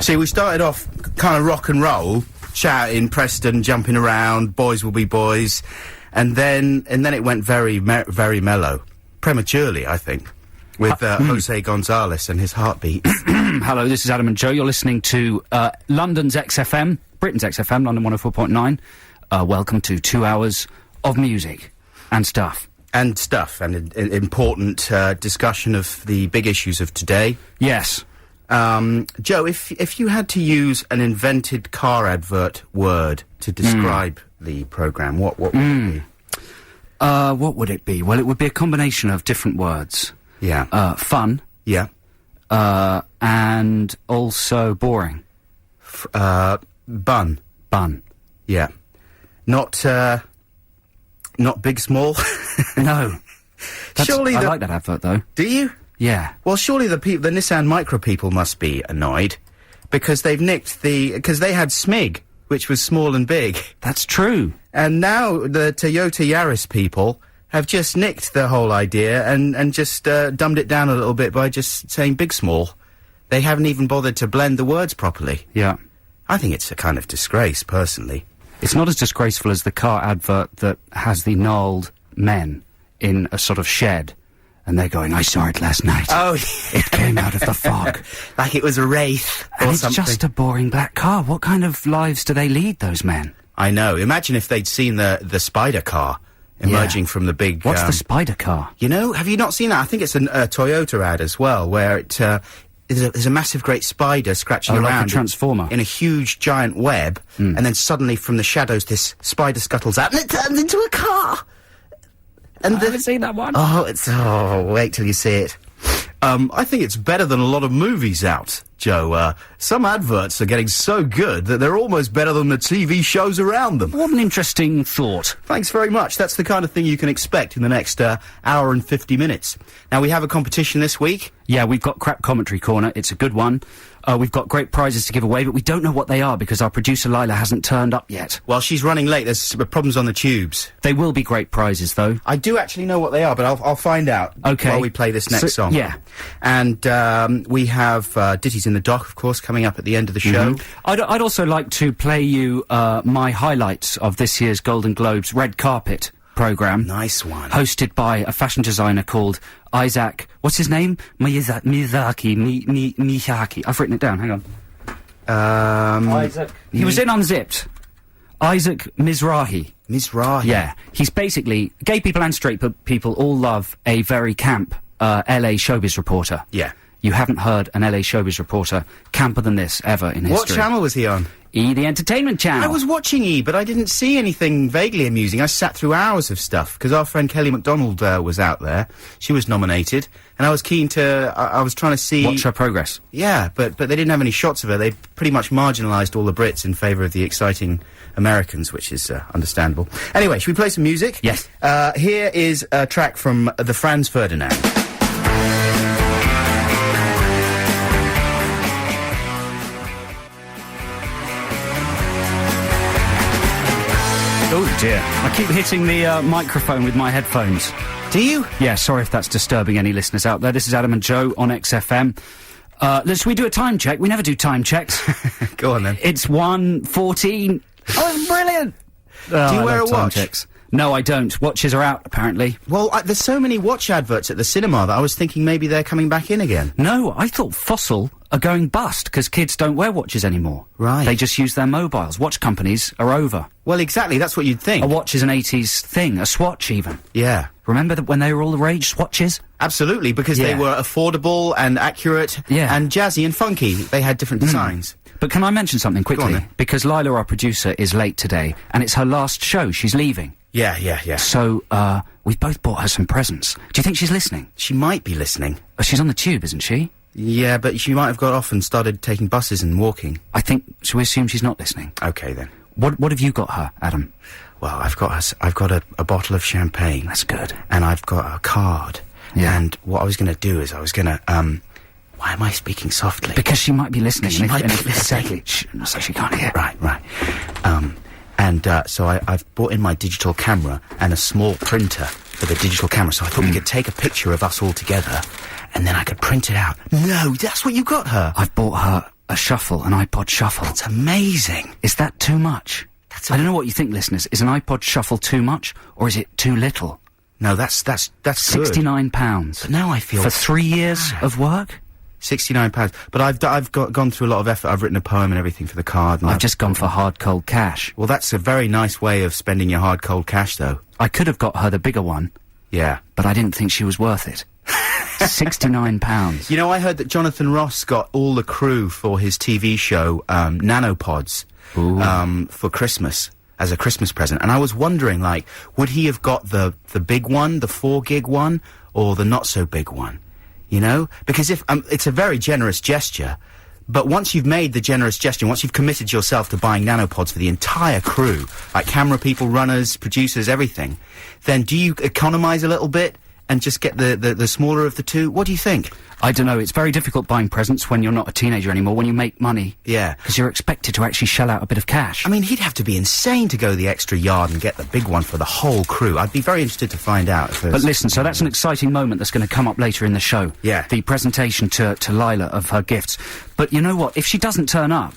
See, we started off kind of rock and roll, shouting, Preston, jumping around, boys will be boys, and then it went very mellow. Prematurely, I think. With Jose Gonzalez and his heartbeat. Hello, this is Adam and Joe. You're listening to London's XFM, Britain's XFM, London 104.9. Welcome to 2 hours of music and stuff. And important discussion of the big issues of today. Yes. Joe, if you had to use an invented car advert word to describe the programme, what would it be? What would it be? Well, it would be a combination of different words. Yeah. Fun. Yeah. And also boring. Bun. Bun. Yeah. Not big, small? No. Surely I like that advert, though. Do you? Yeah. Well, surely the Nissan Micra people must be annoyed, because they've nicked because they had Smig, which was small and big. That's true. And now the Toyota Yaris people have just nicked the whole idea and just dumbed it down a little bit by just saying big, small. They haven't even bothered to blend the words properly. Yeah. I think it's a kind of disgrace, personally. It's not as disgraceful as the car advert that has the gnarled men in a sort of shed, and they're going, I saw it last night. Oh, it came out of the fog. Like it was a wraith or and it's something. just a boring black car. What kind of lives do they lead, those men? I know. Imagine if they'd seen the spider car emerging from the big... What's the spider car? You know, have you not seen that? I think it's a Toyota ad as well, where there's a massive great spider scratching around. Like a transformer. In a huge giant web, and then suddenly from the shadows this spider scuttles out and it turns into a car! And I haven't seen that one. Wait till you see it. I think it's better than a lot of movies out, Joe. Some adverts are getting so good that they're almost better than the TV shows around them. What an interesting thought. Thanks very much. That's the kind of thing you can expect in the next hour and 50 minutes. Now, we have a competition this week. Yeah, we've got Crap Commentary Corner. It's a good one. We've got great prizes to give away, but we don't know what they are because our producer Lila hasn't turned up yet. Well, she's running late. There's problems on the tubes. They will be great prizes, though. I do actually know what they are, but I'll find out while we play this next song. Yeah. And we have Ditties in the Dock, of course, coming up at the end of the show. I'd also like to play you my highlights of this year's Golden Globes red carpet programme. Nice one. Hosted by a fashion designer called Isaac... What's his name? Miyazaki. I've written it down, hang on. Isaac... He was in Unzipped. Isaac Mizrahi. Mizrahi? Yeah. He's basically... Gay people and straight people all love a very camp LA showbiz reporter. Yeah. You haven't heard an LA showbiz reporter camper than this ever in history. What channel was he on? E! The Entertainment Channel. I was watching E! But I didn't see anything vaguely amusing. I sat through hours of stuff, because our friend Kelly MacDonald was out there. She was nominated, and I was keen to... I was trying to see... Watch her progress. Yeah, but they didn't have any shots of her. They pretty much marginalised all the Brits in favour of the exciting Americans, which is understandable. Anyway, should we play some music? Yes. Here is a track from the Franz Ferdinand. Oh dear. I keep hitting the microphone with my headphones. Do you? Yeah, sorry if that's disturbing any listeners out there. This is Adam and Joe on XFM. Should we do a time check? We never do time checks. Go on then. It's 1:14. Oh, it's brilliant! Do you wear a watch? Checks. No, I don't. Watches are out, apparently. Well, there's so many watch adverts at the cinema that I was thinking maybe they're coming back in again. No, I thought Fossil are going bust because kids don't wear watches anymore. Right. They just use their mobiles. Watch companies are over. Well, exactly. That's what you'd think. A watch is an 80s thing. A Swatch, even. Yeah. Remember that when they were all the rage, Swatches? Absolutely, because they were affordable and accurate and jazzy and funky. They had different designs. But can I mention something quickly? Go on, because Lila, our producer, is late today, and it's her last show. She's leaving. Yeah. So, we've both bought her some presents. Do you think she's listening? She might be listening. She's on the tube, isn't she? Yeah, but she might have got off and started taking buses and walking. I think... Shall we assume she's not listening? Okay, then. What have you got her, Adam? Well, I've got a bottle of champagne. That's good. And I've got a card. Yeah. And what I was going to do is I was going to, why am I speaking softly? Because she might be listening. She might be listening. Exactly. So she can't hear. Right. So I've brought in my digital camera and a small printer for the digital camera, so I thought we could take a picture of us all together, and then I could print it out. No, that's what you got her. I've bought her a shuffle, an iPod shuffle. It's amazing. Is that too much? I don't know what you think, listeners. Is an iPod shuffle too much, or is it too little? No, that's good. £69. But now I feel... For 3 years of work? £69. But I've gone through a lot of effort. I've written a poem and everything for the card. And I've just gone for hard, cold cash. Well, that's a very nice way of spending your hard, cold cash, though. I could have got her the bigger one. Yeah. But I didn't think she was worth it. £69. You know, I heard that Jonathan Ross got all the crew for his TV show, Nanopods, for Christmas, as a Christmas present. And I was wondering, like, would he have got the big one, the 4 gig one, or the not so big one? You know? Because if, it's a very generous gesture, but once you've made the generous gesture, once you've committed yourself to buying nanopods for the entire crew, like camera people, runners, producers, everything, then do you economise a little bit and just get the smaller of the two? What do you think? I don't know. It's very difficult buying presents when you're not a teenager anymore, when you make money. Yeah. Because you're expected to actually shell out a bit of cash. I mean, he'd have to be insane to go the extra yard and get the big one for the whole crew. I'd be very interested to find out. But listen, so that's an exciting moment that's going to come up later in the show. Yeah. The presentation to Lila of her gifts. But you know what? If she doesn't turn up...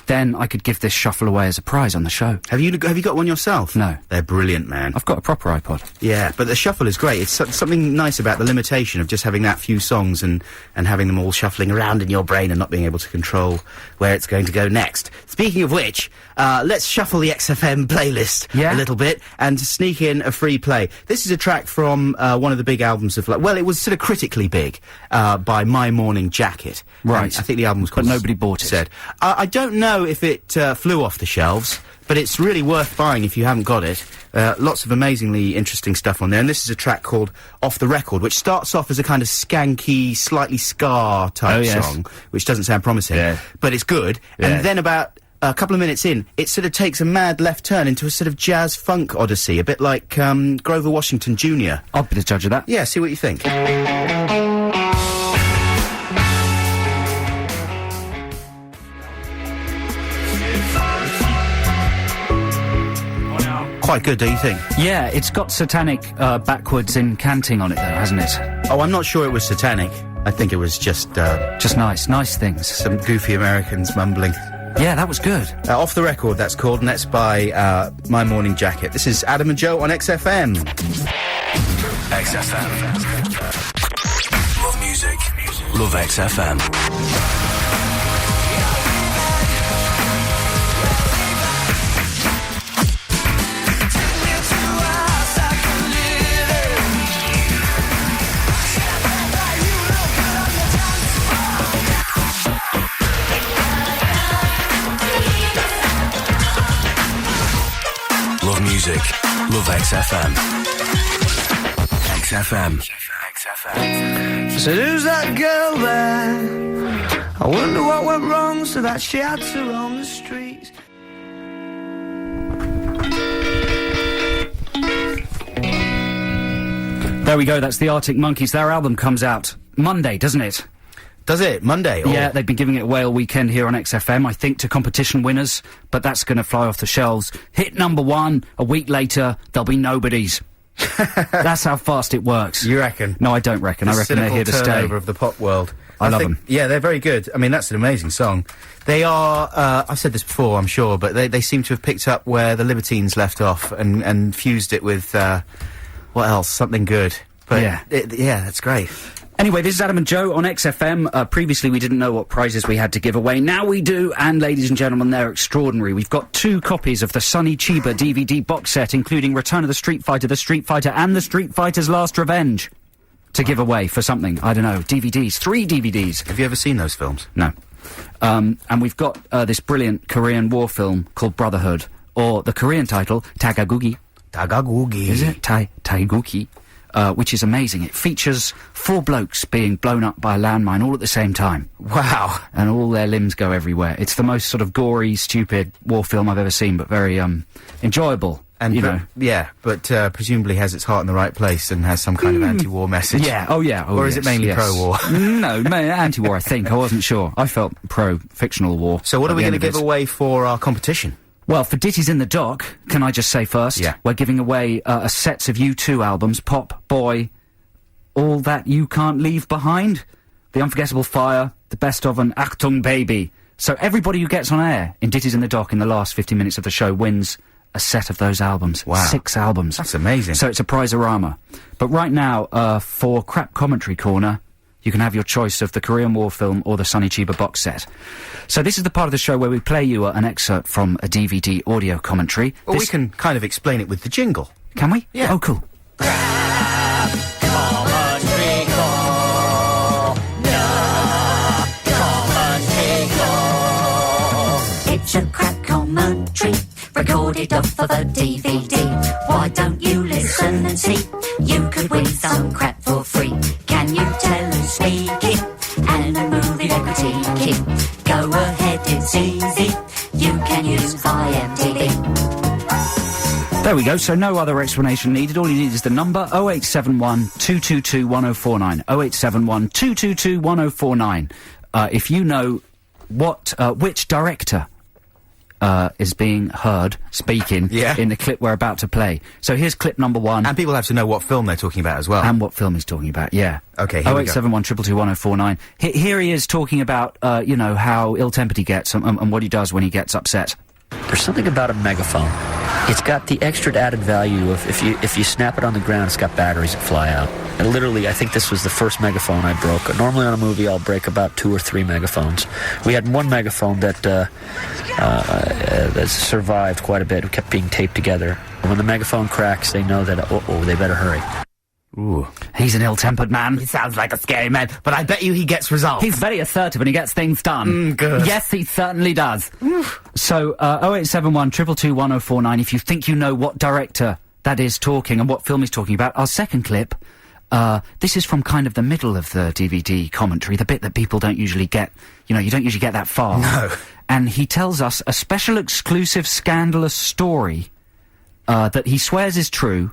then I could give this shuffle away as a prize on the show. Have you got one yourself? No. They're brilliant, man. I've got a proper iPod. Yeah, but the shuffle is great. It's something nice about the limitation of just having that few songs and having them all shuffling around in your brain and not being able to control where it's going to go next. Speaking of which, let's shuffle the XFM playlist a little bit and sneak in a free play. This is a track from one of the big albums of... well, it was sort of critically big by My Morning Jacket. Right. I think the album was called... But nobody bought it. I don't know if it flew off the shelves, but it's really worth buying if you haven't got it. Lots of amazingly interesting stuff on there, and this is a track called Off the Record, which starts off as a kind of skanky, slightly ska-type song, which doesn't sound promising, but it's good, and then about a couple of minutes in, it sort of takes a mad left turn into a sort of jazz-funk odyssey, a bit like Grover Washington Jr. I'll be the judge of that. Yeah, see what you think. Quite good, do you think? Yeah, it's got satanic backwards incanting on it, though, hasn't it? Oh, I'm not sure it was satanic. I think it was just nice things. Some goofy Americans mumbling. Yeah, that was good. Off the Record, that's called, and that's by My Morning Jacket. This is Adam and Joe on XFM. XFM. Love music. Love XFM. Love music. Love XFM. XFM. So who's that girl there? I wonder what went wrong so that she had to roam the streets. There we go, that's the Arctic Monkeys. Their album comes out Monday, doesn't it? Does it? Monday? Or... Yeah, they've been giving it away all weekend here on XFM, I think, to competition winners, but that's going to fly off the shelves. Hit number 1, a week later, there'll be nobodies. That's how fast it works. You reckon? No, I don't reckon. I reckon they're here to stay. Turnover of the pop world. I love them. Yeah, they're very good. I mean, that's an amazing song. They are, I've said this before, I'm sure, but they seem to have picked up where the Libertines left off and fused it with, what else? Something good. But yeah, that's great. Anyway, this is Adam and Joe on XFM. Previously, we didn't know what prizes we had to give away. Now we do, and ladies and gentlemen, they're extraordinary. We've got 2 copies of the Sonny Chiba DVD box set, including Return of the Street Fighter, and The Street Fighter's Last Revenge, to give away for something. I don't know, DVDs. 3 DVDs. Have you ever seen those films? No. And we've got this brilliant Korean war film called Brotherhood, or the Korean title, Tagagugi. Tagagugi. Is it? Taiguki. Which is amazing. It features 4 blokes being blown up by a landmine all at the same time. Wow. And all their limbs go everywhere. It's the most sort of gory, stupid war film I've ever seen, but very, enjoyable. And, you know. Yeah, but, presumably has its heart in the right place and has some kind of anti-war message. Yeah, oh yeah. Oh, or is it mainly pro-war? No, anti-war, I think. I wasn't sure. I felt pro-fictional war. So what are we going to give away for our competition? Well, for Ditties in the Dock, can I just say first? Yeah. We're giving away a sets of U2 albums, Pop, Boy, All That You Can't Leave Behind, The Unforgettable Fire, The Best of, and Achtung Baby. So everybody who gets on air in Ditties in the Dock in the last 50 minutes of the show wins a set of those albums. Wow. 6 albums. That's amazing. So it's a prize-orama. But right now, for Crap Commentary Corner, you can have your choice of the Korean War film or the Sonny Chiba box set. So this is the part of the show where we play you an excerpt from a DVD audio commentary. Well, we can kind of explain it with the jingle. Can we? Yeah. Oh, cool. It's a crap commentary, recorded off of a DVD. Why don't you listen and see? You could win some crap for free. Can you tell who's speaking? And a movie they're critiquing. Go ahead, it's easy. You can use IMDb. There we go, so no other explanation needed. All you need is the number 0871 222 1049. 0871 222 1049. If you know what, which director is being heard speaking in the clip we're about to play. So here's clip number 1. And people have to know what film they're talking about as well. And what film he's talking about, yeah. Okay, here we go. 0871 222 1049. Here he is talking about, you know, how ill-tempered he gets and what he does when he gets upset. There's something about a megaphone. It's got the extra added value of if you snap it on the ground, it's got batteries that fly out. And literally, I think this was the first megaphone I broke. Normally on a movie, I'll break about 2 or 3 megaphones. We had one megaphone that survived quite a bit. It kept being taped together. When the megaphone cracks, they know that, they better hurry. Ooh. He's an ill-tempered man. He sounds like a scary man, but I bet you he gets results. He's very assertive and he gets things done. Good. Yes, he certainly does. So, 0871 222 1049, if you think you know what director that is talking and what film he's talking about. Our second clip, this is from kind of the middle of the DVD commentary, the bit that people don't usually get, you know, you don't usually get that far. No. And he tells us a special exclusive scandalous story, that he swears is true,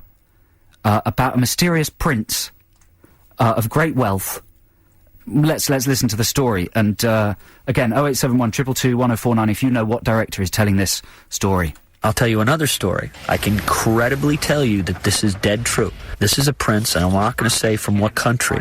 about a mysterious prince of great wealth. Let's listen to the story. And again, 0871 222 1049 if you know what director is telling this story. I'll tell you another story. I can credibly tell you that this is dead true. This is a prince, and I'm not going to say from what country,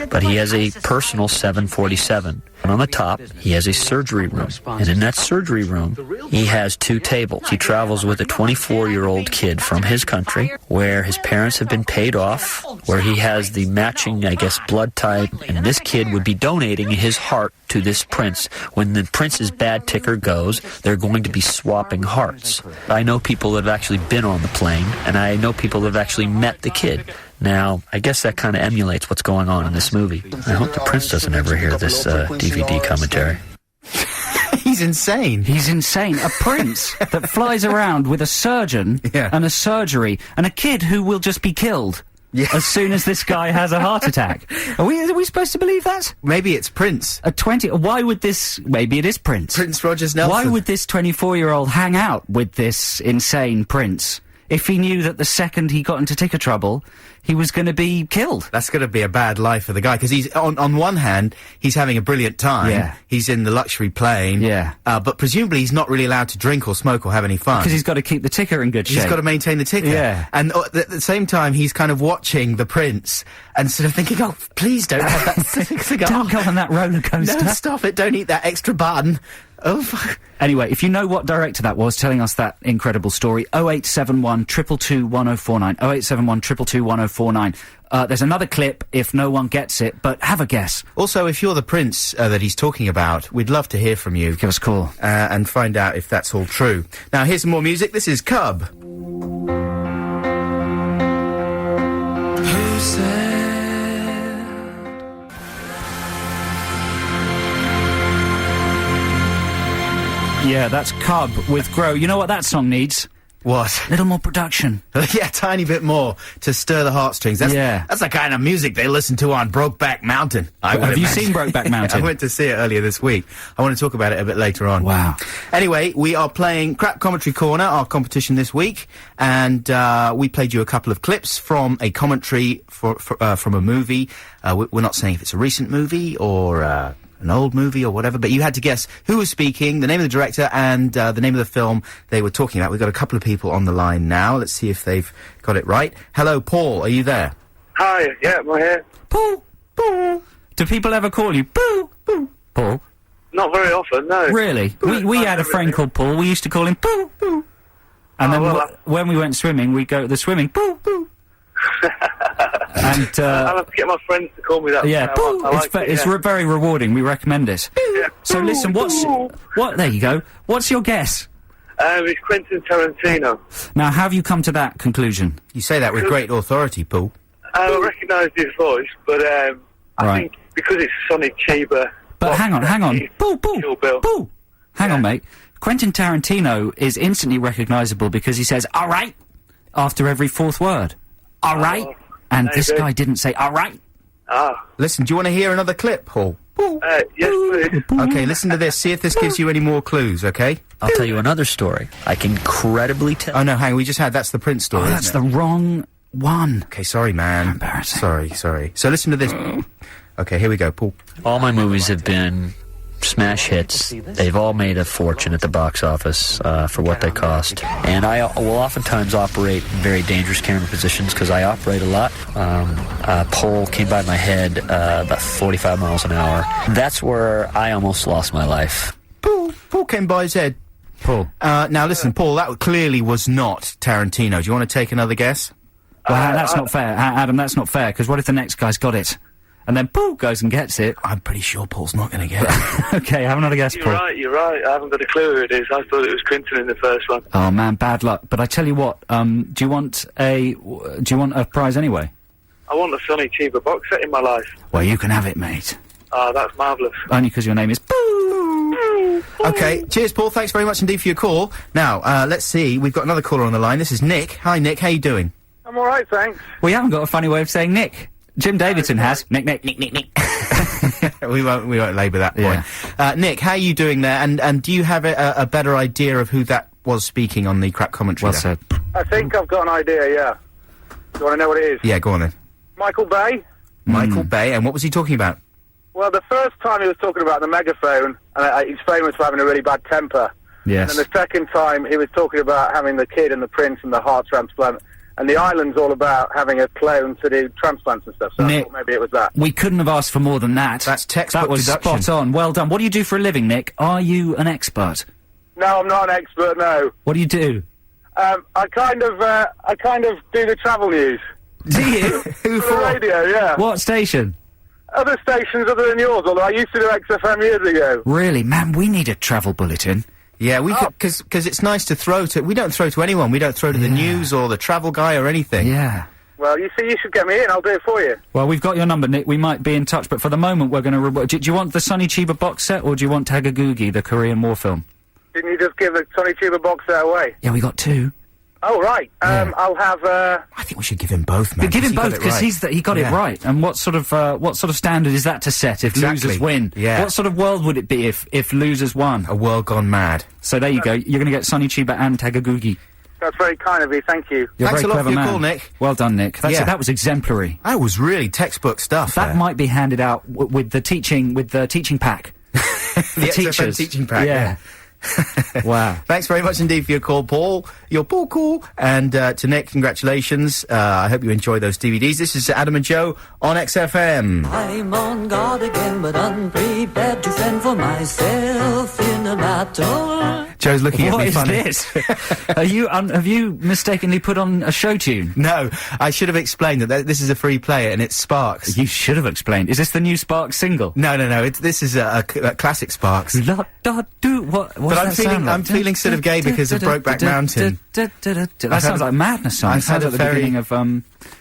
but he has a personal 747. And on the top, he has a surgery room. And in that surgery room, he has 2 tables. He travels with a 24-year-old kid from his country, where his parents have been paid off, where he has the matching, I guess, blood type, and this kid would be donating his heart to this prince. When the prince's bad ticker goes, they're going to be swapping hearts. I know people that have actually been on the plane, and I know people that have actually met the kid. Now, I guess that kind of emulates what's going on in this movie. I hope the prince doesn't ever hear this DVD commentary. He's insane. He's insane. A prince that flies around with a surgeon and a surgery and a kid who will just be killed as soon as this guy has a heart attack. Are we supposed to believe that? Maybe it's Prince. Why would this... Maybe it is Prince. Prince Rogers Nelson. Why would this 24-year-old hang out with this insane prince if he knew that the second he got into ticker trouble, he was going to be killed? That's going to be a bad life for the guy, because he's, on one hand, he's having a brilliant time. Yeah. He's in the luxury plane. Yeah. But presumably he's not really allowed to drink or smoke or have any fun. Because he's got to keep the ticker in good shape. He's got to maintain the ticker. Yeah. And at the same time, he's kind of watching the prince and sort of thinking, oh, please don't have that cigar. Don't go on that roller coaster. No, stop it. Don't eat that extra bun. Oh, fuck. Anyway, if you know what director that was telling us that incredible story, 0871 222 1049. 0871 222 1049. There's another clip if no one gets it, but have a guess. Also, if you're the prince that he's talking about, we'd love to hear from you. Give us a call. And find out if that's all true. Now, here's some more music. This is Cub. Who said? Yeah, that's Cub with Grow. You know what that song needs? What? Little more production. Yeah, tiny bit more to stir the heartstrings. That's the kind of music they listen to on Brokeback Mountain. Have you seen Brokeback Mountain? I went to see it earlier this week. I want to talk about it a bit later on. Wow. Anyway, we are playing Crap Commentary Corner, our competition this week, and we played you a couple of clips from a commentary from a movie. We're not saying if it's a recent movie or an old movie or whatever, but you had to guess who was speaking, the name of the director, and the name of the film they were talking about. We've got a couple of people on the line now. Let's see if they've got it right. Hello, Paul, are you there? Hi, yeah, I'm here. Paul, Paul. Do people ever call you Paul? Paul? Paul? Not very often, no. Really? We had a friend called Paul. We used to call him Pooh Pooh. And then when we went swimming, we'd go to the swimming Pooh Pooh. And I'll have to get my friends to call me that. yeah, Pooh. It's very rewarding. We recommend it. Yeah. So listen, what? There you go. What's your guess? It's Quentin Tarantino. Now, how have you come to that conclusion? You say that with great authority, Paul. I recognise his voice, but I think because it's Sonny Chiba. But hang on. Pooh, Kill Bill. Pooh. Hang on, mate. Quentin Tarantino is instantly recognisable because he says, all right, after every fourth word. All right. And maybe. This guy didn't say, all right. Listen, do you want to hear another clip, Paul? Yes, please. Okay, listen to this. See if this gives you any more clues, okay? I'll tell you another story. I can credibly tell. Oh, no, hang on. We just had... That's the Prince story, Oh, that's isn't the wrong one. Okay, sorry, man. Embarrassing. Sorry. So listen to this. Okay, here we go, Paul. All my movies have been smash hits. They've all made a fortune at the box office for what they cost. And I will oftentimes operate in very dangerous camera positions because I operate a lot. A pole came by my head about 45 miles an hour. That's where I almost lost my life. Paul came by his head. Paul. Now listen, Paul, that clearly was not Tarantino. Do you want to take another guess? Well, that's not fair. Adam, that's not fair, because what if the next guy's got it? And then Paul goes and gets it. I'm pretty sure Paul's not going to get it. Okay, have another guess, Paul. You're right. I haven't got a clue who it is. I thought it was Quentin in the first one. Oh, man, bad luck. But I tell you what, do you want a prize anyway? I want a Sonny Chiba box set in my life. Well, you can have it, mate. Oh, that's marvellous. Only because your name is Boo! Okay, cheers, Paul. Thanks very much indeed for your call. Now, let's see. We've got another caller on the line. This is Nick. Hi, Nick. How you doing? I'm all right, thanks. We haven't got a funny way of saying Nick. Jim Davidson has. Nick. we won't labour that point. Yeah. Nick, how are you doing there? And do you have a better idea of who that was speaking on the crap commentary? Well said. I think I've got an idea, yeah. Do you want to know what it is? Yeah, go on then. Michael Bay? Michael Bay, and what was he talking about? Well, the first time he was talking about the megaphone, and he's famous for having a really bad temper. Yes. And then the second time he was talking about having the kid and the prince and the heart transplant. And the island's all about having a clone to do transplants and stuff, so Nick, I thought maybe it was that. We couldn't have asked for more than that. That's textbook That was deduction. spot on. Well done. What do you do for a living, Nick? Are you an expert? No, I'm not an expert, no. What do you do? I kind of do the travel news. Do you? Who For the radio, yeah. What station? Other stations other than yours, although I used to do XFM years ago. Really? Man, we need a travel bulletin. Yeah, we could, because it's nice to throw to... We don't throw to anyone. We don't throw to the news or the travel guy or anything. Yeah. Well, you see, you should get me in. I'll do it for you. Well, we've got your number, Nick. We might be in touch, but for the moment, we're going to... Do you want the Sonny Chiba box set, or do you want Tagagugi, the Korean War film? Didn't you just give the Sonny Chiba box set away? Yeah, we got two. Oh, right. I'll have, I think we should give him both, man. Give him both, because he got it Yeah. right. And what sort of standard is that to set if Exactly. losers win? Yeah. What sort of world would it be if losers won? A world gone mad. So there you go. You're going to get Sonny Chiba and Tagagugi. that's very kind of you. Thank you. You're Thanks very a lot clever for your man. call, Nick. Well done, Nick. That was exemplary. That was really textbook stuff. That might be handed out with the teaching pack. the for XFM teachers. teaching pack. Yeah. Wow. Thanks very much indeed for your call, Paul. You're Paul cool. And to Nick, congratulations. I hope you enjoy those DVDs. This is Adam and Joe on XFM. I'm on guard again, but unprepared to fend for myself in a battle. Joe's looking at What me is funny. this? Have you mistakenly put on a show tune? No, I should have explained that this is a free player and it's Sparks. You should have explained. Is this the new Sparks single? No. This is a classic Sparks. What I'm feeling sort of gay because of Brokeback Mountain. That sounds like a Madness song. It sounds like the beginning of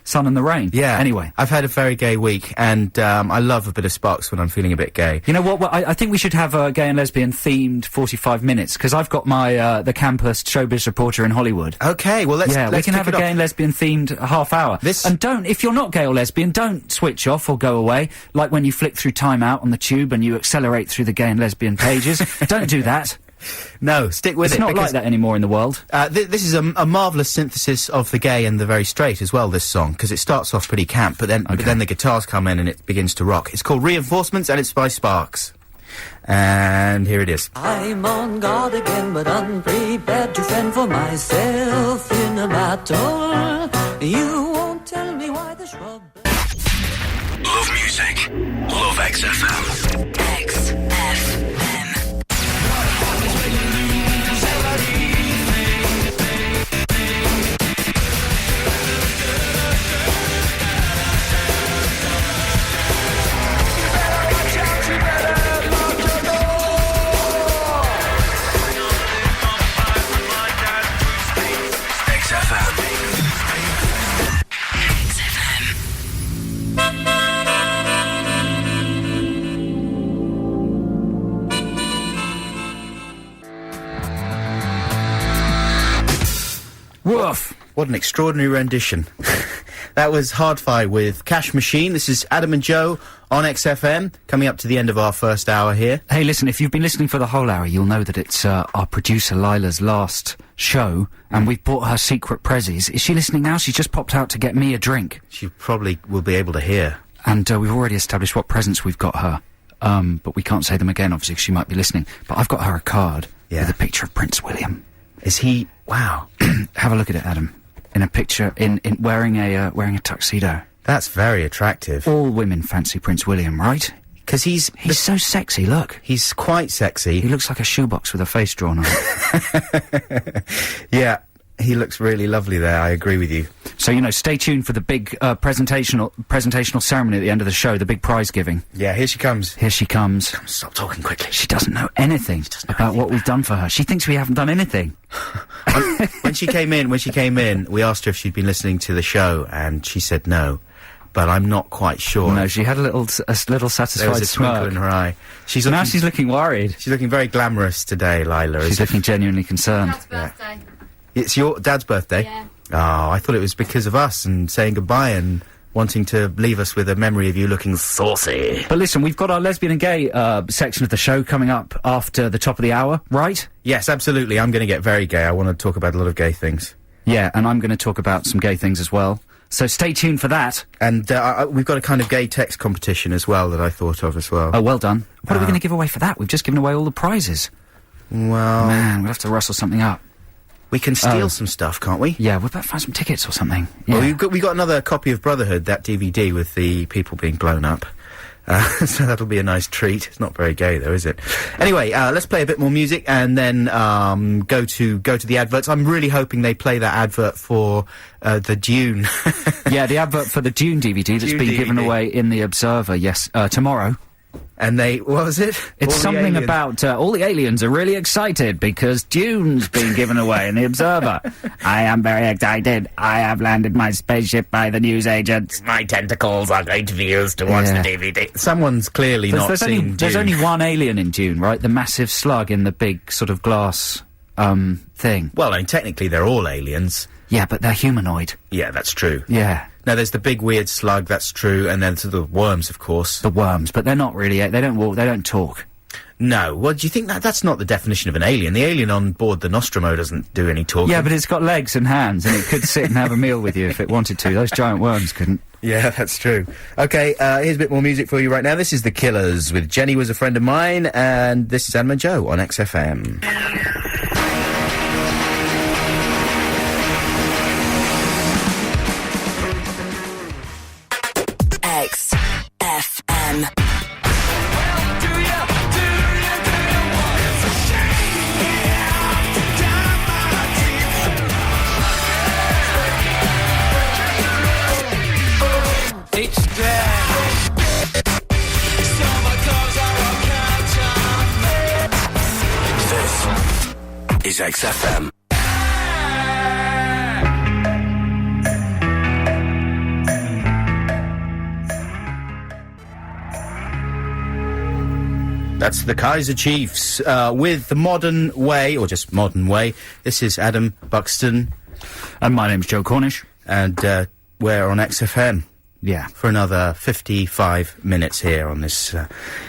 Sun and the Rain. Yeah. Anyway. I've had a very gay week, and I love a bit of Sparks when I'm feeling a bit gay. You know what? Well, I think we should have a gay and lesbian themed 45 minutes, because I've got my the campus showbiz reporter in Hollywood. Okay, well, let's we can have a kick it gay off. and lesbian themed half hour. And if you're not gay or lesbian, don't switch off or go away. Like when you flick through Time Out on the tube and you accelerate through the gay and lesbian pages. Don't do that. No, stick with It's it. not like that anymore in the world. This is a marvellous synthesis of the gay and the very straight as well, this song, because it starts off pretty camp, but then the guitars come in and it begins to rock. It's called Reinforcements, and it's by Sparks. And here it is. I'm on guard again, but unprepared to fend for myself in a battle. You won't tell me why the shrub... Love music. Love XFM. XFM. Woof! What an extraordinary rendition. That was Hard-Fi with Cash Machine. This is Adam and Joe on XFM, coming up to the end of our first hour here. Hey, listen, if you've been listening for the whole hour, you'll know that it's our producer Lila's last show, and we've bought her secret prezzies. Is she listening now? She's just popped out to get me a drink. She probably will be able to hear. And we've already established what presents we've got her. But we can't say them again, obviously, 'cause she might be listening. But I've got her a card with a picture of Prince William. Is he... Wow. Have a look at it, Adam. In a picture, in wearing a tuxedo. That's very attractive. All women fancy Prince William, right? Because he's so sexy, look. He's quite sexy. He looks like a shoebox with a face drawn on it. Yeah, he looks really lovely there, I agree with you. So, you know, stay tuned for the big presentational ceremony at the end of the show, the big prize giving. Yeah, here she comes. Here she comes. Come, stop talking quickly. She doesn't know anything about what we've done for her. She thinks we haven't done anything. When she came in, we asked her if she'd been listening to the show, and she said no. But I'm not quite sure. No, she had a little satisfied there was a smirk twinkle in her eye. She's looking worried. She's looking very glamorous today, Lila. She's looking genuinely concerned. Dad's birthday. It's your dad's birthday? Yeah. Oh, I thought it was because of us and saying goodbye and wanting to leave us with a memory of you looking saucy. But listen, we've got our lesbian and gay section of the show coming up after the top of the hour, right? Yes, absolutely. I'm going to get very gay. I want to talk about a lot of gay things. Yeah, and I'm going to talk about some gay things as well. So stay tuned for that. And we've got a kind of gay text competition as well that I thought of as well. Oh, well done. What are we going to give away for that? We've just given away all the prizes. Well... Man, we'll have to rustle something up. We can steal some stuff, can't we? Yeah, we'll better find some tickets or something. Yeah. Well, we got another copy of Brotherhood, that DVD with the people being blown up. So that'll be a nice treat. It's not very gay, though, is it? Anyway, let's play a bit more music and then go to the adverts. I'm really hoping they play that advert for the Dune. Yeah, the advert for the Dune DVD that's been given away in the Observer. Yes, tomorrow. And what was it? It's something about all the aliens are really excited because Dune's been given away in the Observer. I am very excited. I have landed my spaceship by the newsagents. My tentacles are going to be used to watch the DVD. Someone's clearly not seen Dune. There's only one alien in Dune, right? The massive slug in the big sort of glass thing. Well, I mean, technically they're all aliens. Yeah, but they're humanoid. Yeah, that's true. Yeah. Now, there's the big weird slug, that's true, and then the worms, of course. The worms, but they're not really, they don't walk, they don't talk. No, well, do you think that's not the definition of an alien? The alien on board the Nostromo doesn't do any talking. Yeah, but it's got legs and hands, and it could sit and have a meal with you if it wanted to. Those giant worms couldn't. Yeah, that's true. Okay, here's a bit more music for you right now. This is The Killers with Jenny Was a Friend of Mine, and this is Adam and Joe on XFM. XFM. This is XFM. That's the Kaiser Chiefs, with The Modern Way, or just Modern Way. This is Adam Buxton. And my name's Joe Cornish. And, we're on XFM. Yeah. For another 55 minutes here on this,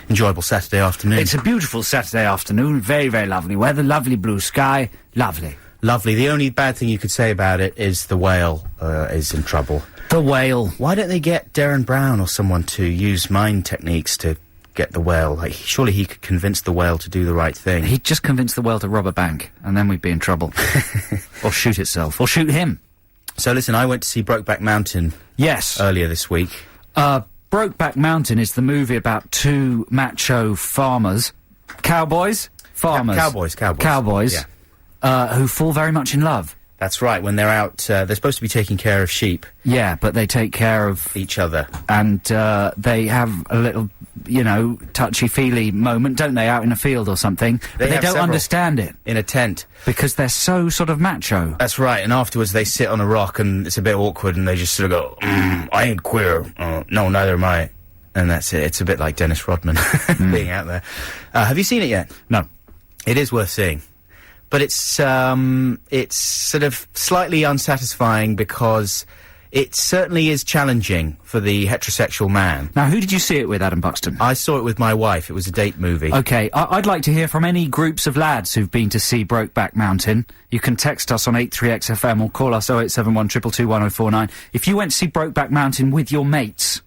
enjoyable Saturday afternoon. It's a beautiful Saturday afternoon, very, very lovely weather, lovely blue sky, lovely. Lovely. The only bad thing you could say about it is the whale, is in trouble. The whale. Why don't they get Darren Brown or someone to use mind techniques to get the whale? Like, surely he could convince the whale to do the right thing. He'd just convince the whale to rob a bank, and then we'd be in trouble. Or shoot itself. Or shoot him. So listen, I went to see Brokeback Mountain. Yes. Earlier this week. Brokeback Mountain is the movie about two macho farmers. Cowboys? Farmers. Cowboys. Yeah. Who fall very much in love. That's right, when they're out, they're supposed to be taking care of sheep. Yeah, but they take care of each other. And, they have a little, you know, touchy-feely moment, don't they, out in a field or something? But they don't understand it. In a tent. Because they're so sort of macho. That's right, and afterwards they sit on a rock and it's a bit awkward and they just sort of go, I ain't queer. No, neither am I. And that's it. It's a bit like Dennis Rodman being out there. Have you seen it yet? No. It is worth seeing. but it's sort of slightly unsatisfying because it certainly is challenging for the heterosexual man. Now, who did you see it with, Adam Buxton? I saw it with my wife. It was a date movie. Okay, I'd like to hear from any groups of lads who've been to see Brokeback Mountain. You can text us on 83XFM or call us 0871 222 1049. If you went to see Brokeback Mountain with your mates,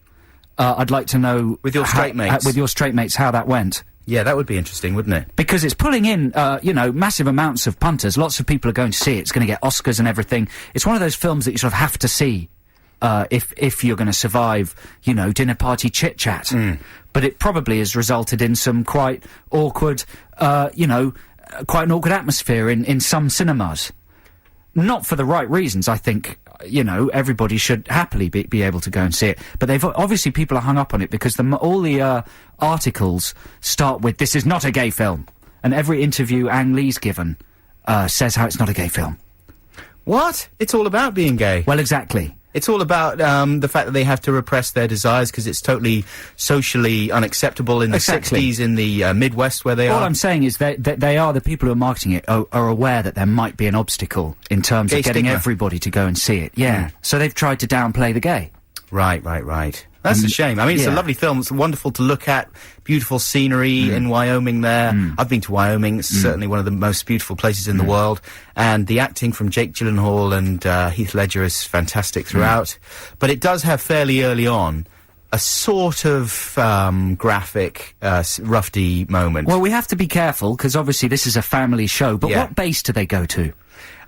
I'd like to know... With your straight mates? With your straight mates, how that went. Yeah, that would be interesting, wouldn't it? Because it's pulling in, you know, massive amounts of punters. Lots of people are going to see it. It's going to get Oscars and everything. It's one of those films that you sort of have to see, if you're going to survive, you know, dinner party chit-chat. But it probably has resulted in some quite awkward, you know, quite an awkward atmosphere in some cinemas. Not for the right reasons, I think. You know, everybody should happily be able to go and see it. But they've obviously people are hung up on it because all the articles start with "This is not a gay film," and every interview Ang Lee's given says how it's not a gay film. What? It's all about being gay. Well, exactly. It's all about the fact that they have to repress their desires because it's totally socially unacceptable in the 60s in the Midwest where they are. All I'm saying is that they are, the people who are marketing it are aware that there might be an obstacle in terms of getting everybody to go and see it. Yeah. So they've tried to downplay the gay. Right. That's a shame. I mean, it's a lovely film. It's wonderful to look at. Beautiful scenery in Wyoming there. I've been to Wyoming. It's certainly one of the most beautiful places in the world. And the acting from Jake Gyllenhaal and Heath Ledger is fantastic throughout. But it does have fairly early on a sort of graphic, rough-y moment. Well, we have to be careful, because obviously this is a family show. But what base do they go to?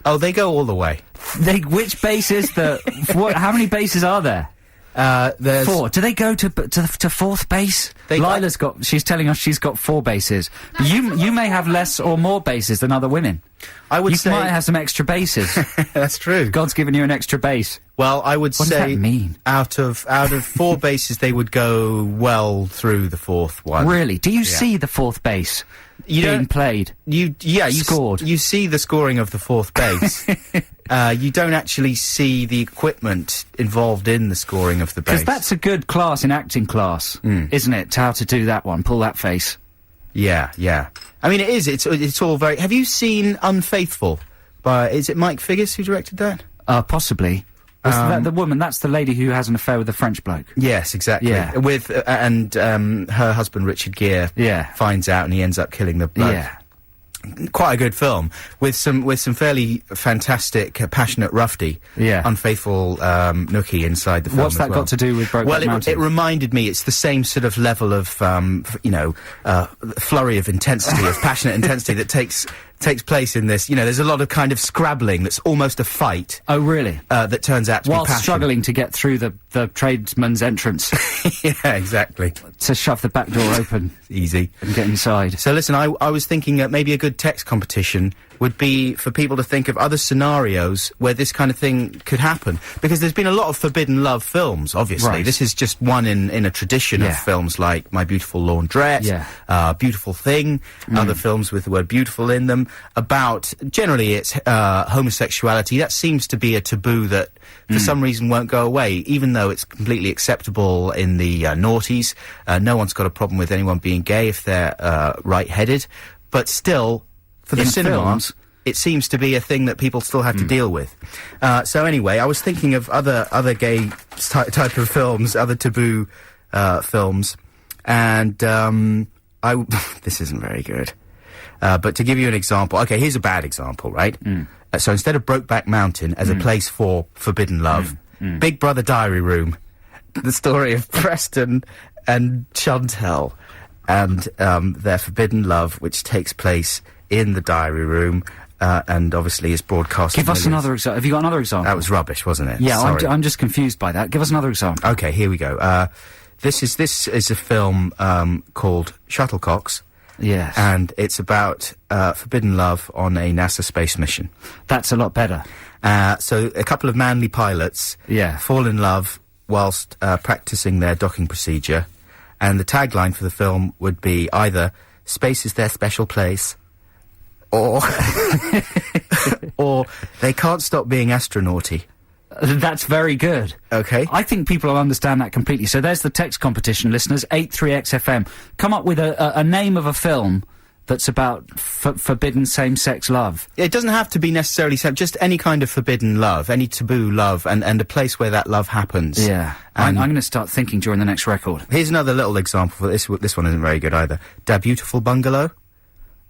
Oh, they go all the way. Which base is the... how many bases are there? There's 4. Do they go to fourth base? Lila's she's telling us she's got 4 bases. But you may have less or more bases than other women. I would say... You might have some extra bases. That's true. God's given you an extra base. Well, I would say... What does that mean? Out of 4 bases, they would go well through the 4th one. Really? Do you see the 4th base being played? You scored. You see the scoring of the 4th base. You don't actually see the equipment involved in the scoring of the base. Because that's a good class in acting class, isn't it? How to do that one, pull that face. Yeah. I mean, it is. It's all very... Have you seen Unfaithful? Is it Mike Figgis who directed that? Possibly. Is that the woman? That's the lady who has an affair with a French bloke. Yes, exactly. Yeah. With her husband Richard Gere finds out and he ends up killing the bloke. Yeah. Quite a good film with some fairly fantastic, passionate roughy. Yeah. Unfaithful Nookie inside the film. What's that got to do with Brokeback Mountain? It reminded me. It's the same sort of level of flurry of intensity, of passionate intensity that takes place in this. You know, there's a lot of kind of scrabbling that's almost a fight. Oh, really? That turns out to be passion. While struggling to get through the tradesman's entrance. Yeah, exactly. To shove the back door open. Easy. And get inside. So listen, I was thinking that maybe a good text competition would be for people to think of other scenarios where this kind of thing could happen. Because there's been a lot of forbidden love films, obviously. Right. This is just one in a tradition of films like My Beautiful Laundrette, Beautiful Thing, other films with the word beautiful in them, about, generally it's homosexuality. That seems to be a taboo that for some reason won't go away, even though it's completely acceptable in the noughties. No one's got a problem with anyone being gay if they're right-headed. But still, for the cinemas, it seems to be a thing that people still have to deal with. So anyway, I was thinking of other gay type of films, other taboo films, and this isn't very good. But to give you an example, okay, here's a bad example, right? So instead of Brokeback Mountain as a place for forbidden love, Big Brother Diary Room, the story of Preston and Chantel and their forbidden love, which takes place in the diary room, and obviously is broadcast. Give us another example. Have you got another example? That was rubbish, wasn't it? Yeah, I'm just confused by that. Give us another example. Okay, here we go. This is a film called Shuttlecocks. Yes. And it's about forbidden love on a NASA space mission. That's a lot better. So a couple of manly pilots fall in love whilst practicing their docking procedure, and the tagline for the film would be either "Space is their special place," or or "They can't stop being astronauty." That's very good. Okay. I think people will understand that completely. So there's the text competition, listeners. 83XFM. Come up with a name of a film that's about forbidden same-sex love? It doesn't have to be necessarily just any kind of forbidden love, any taboo love, and a place where that love happens. Yeah. I'm going to start thinking during the next record. Here's another little example for this. This one isn't very good either. Da Beautiful Bungalow.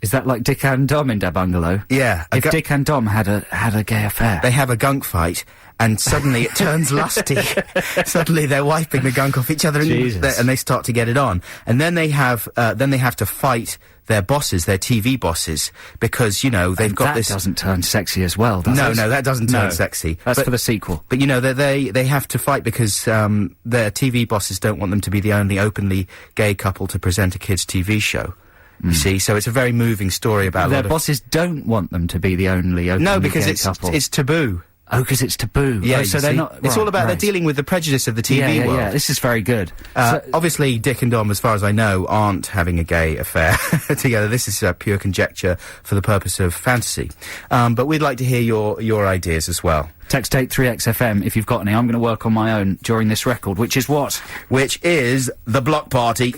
Is that like Dick and Dom in Da Bungalow? Yeah. If Dick and Dom had a gay affair. They have a gunk fight, and suddenly it turns lusty. Suddenly they're wiping the gunk off each other, and they start to get it on. And then they have to fight their bosses, their TV bosses, because, you know, they've got this... That doesn't turn sexy as well, does it? No, that doesn't turn sexy. That's for the sequel. But, you know, they have to fight because their TV bosses don't want them to be the only openly gay couple to present a kids' TV show. You see, so it's a very moving story about their bosses don't want them to be the only openly gay couple. it's taboo. Oh, because it's taboo. Yeah, so they're not... It's all about they're dealing with the prejudice of the TV world. Yeah, this is very good. Obviously, Dick and Dom, as far as I know, aren't having a gay affair together. This is pure conjecture for the purpose of fantasy. But we'd like to hear your ideas as well. Text 83XFM if you've got any. I'm going to work on my own during this record, which is what? Which is The Block Party.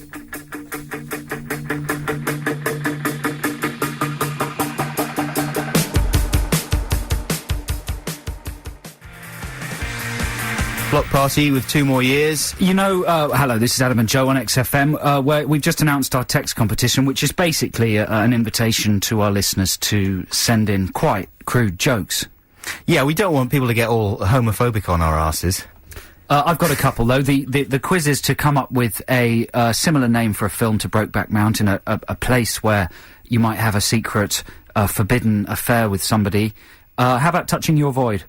Block Party with 2 more years. You know, hello, this is Adam and Joe on XFM, where we've just announced our text competition, which is basically an invitation to our listeners to send in quite crude jokes. Yeah, we don't want people to get all homophobic on our asses. I've got a couple, though. The quiz is to come up with a similar name for a film to Brokeback Mountain, a place where you might have a secret, forbidden affair with somebody. How about Touching Your Void?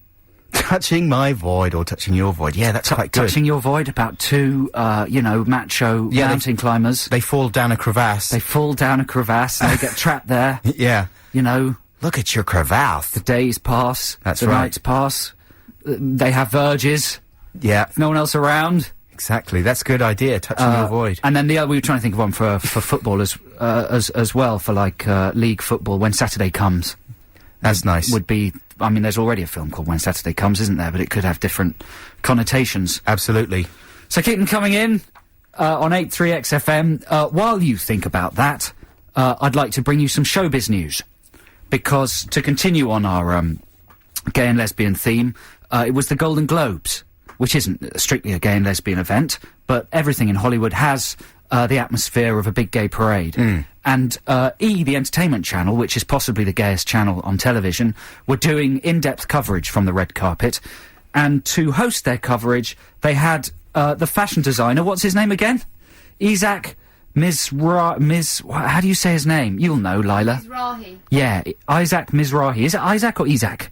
Touching my void or touching your void. Yeah, that's quite good. Touching Your Void, about 2, macho mountain climbers. They fall down a crevasse. They fall down a crevasse and they get trapped there. Yeah. You know. Look at your crevasse. The days pass. That's the nights pass. They have verges. Yeah. No one else around. Exactly. That's a good idea, Touching Your Void. And then the other, we were trying to think of one for football as well, for like, league football, When Saturday Comes. That's nice. Would be... I mean, there's already a film called When Saturday Comes, isn't there? But it could have different connotations. Absolutely. So keep them coming in on 83XFM. While you think about that, I'd like to bring you some showbiz news. Because to continue on our gay and lesbian theme, it was the Golden Globes, which isn't strictly a gay and lesbian event, but everything in Hollywood has the atmosphere of a big gay parade. And the entertainment channel, which is possibly the gayest channel on television, were doing in-depth coverage from the red carpet. And to host their coverage, they had the fashion designer, what's his name again? Isaac how do you say his name? You'll know, Lila. Mizrahi. Yeah, Isaac Mizrahi. Is it Isaac or Isaac?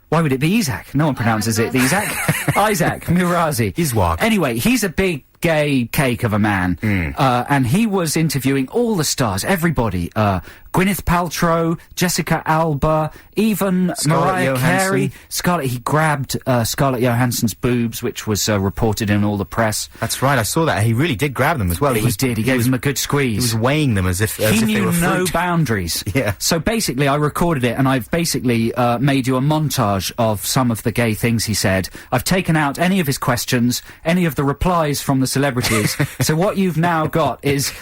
Why would it be Isaac? No one pronounces it Isaac. Isaac Mirazi. Iswag. Anyway, he's a big gay cake of a man. And he was interviewing all the stars, everybody. Gwyneth Paltrow, Jessica Alba, even Mariah Carey. He grabbed Scarlett Johansson's boobs, which was reported in all the press. That's right, I saw that. He really did grab them as well. He did. He gave them a good squeeze. He was weighing them as if he they were fruit. knew no boundaries. Yeah. So basically, I recorded it, and I've basically made you a montage of some of the gay things he said. I've taken out any of his questions, any of the replies from the celebrities. So what you've now got is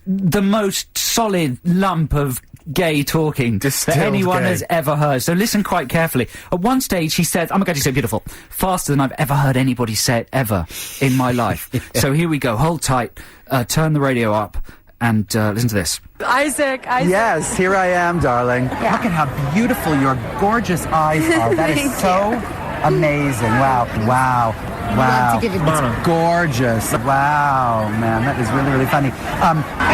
the most solid lump of gay talking that anyone has ever heard. So listen quite carefully. At one stage he said, "Oh my God, you're so beautiful," faster than I've ever heard anybody say it ever in my life. So here we go. Hold tight, turn the radio up, and listen to this. Isaac. Yes, here I am, darling. Look at how beautiful your gorgeous eyes are. That is so amazing. Wow. It's gorgeous. Wow, man, that is really, really funny.